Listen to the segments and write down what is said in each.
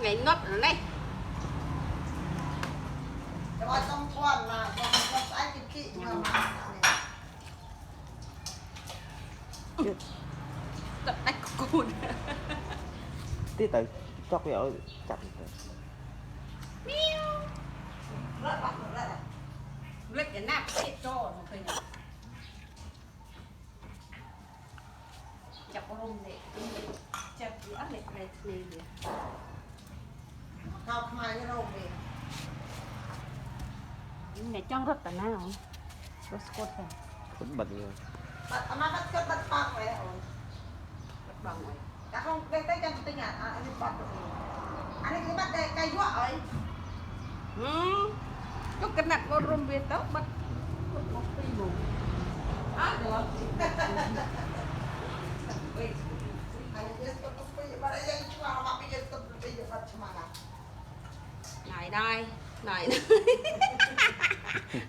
ngày ngấp rồi đâyจะว่าต้องทอดมาต้องใช้กินขี้เงา tập đánh cùn tí tới chọc cái áo chặt lấy cái nắp chết cho một cái này chọc có rung này chọc cái áp này này này ข้าวขมายโรคนี่ này trong rất là nào rất cốt rồi vẫn bật rồi บัดอามาบัดเกิดบัดปากไว้เอา rất bằng rồi แต่ห้องได้กันติงอ่ะอันนี้บัดตัวเองอันนี้คือบัดได้ไก่ยั่วเอ้ย có cái nắp có rung về tóc bắt một cái bụng được อันนี้จะต้องไปบัดยังชั่วเรามาไปยังต้องไปยังบัดชมาละ này đây này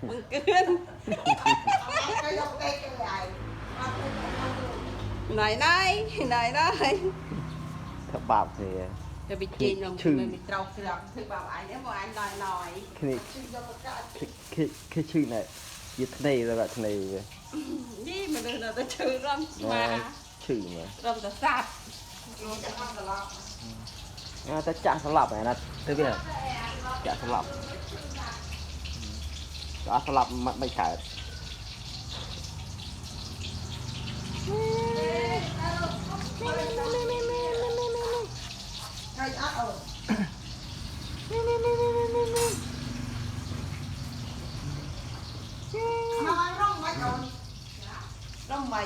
mừng cơn ไก่ยกไก่ไก่ใหญ่มาไป này đây các bạn thìจะไปจีนลงมันมีเตาเสือกคือแบบไอ้เนี่ยบอกไอ้หน่อย cái này ชื่อยกกะ cái chữ này như thế này là thế này นี่มันเลยเราจะชื่อร่ำมา chữ mà ร่ำจะซับ โยจะทำตลอด ta chạm sập lặp này là thế bây giờ chạm sập lặp đã sập lặp mặt bay chảy ไก่อัดเอามาร่องไว้ก่อนร่องไว้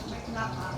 ไม่นับมา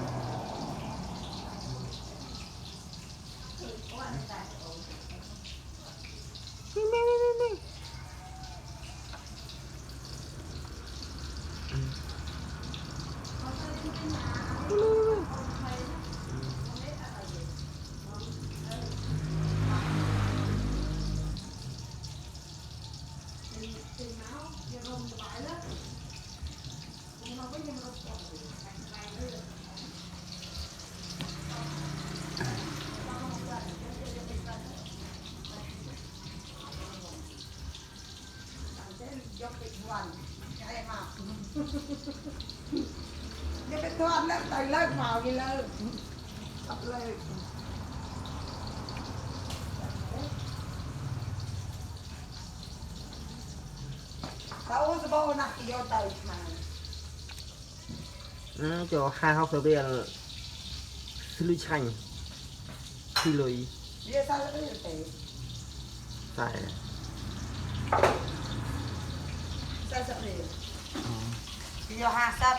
ยกเป็นวันใช่ไหมจะเป็นทอดแล้วใส่เลิกเมากี่เลิกตับเลิกเขาจะบอกนักโยเตอร์มา cho hai học đầu tiên là lưới chanh khi lưới เรียกซะแล้วก็จะเตะ tại ซะสักเดียวเดียวห้าซับ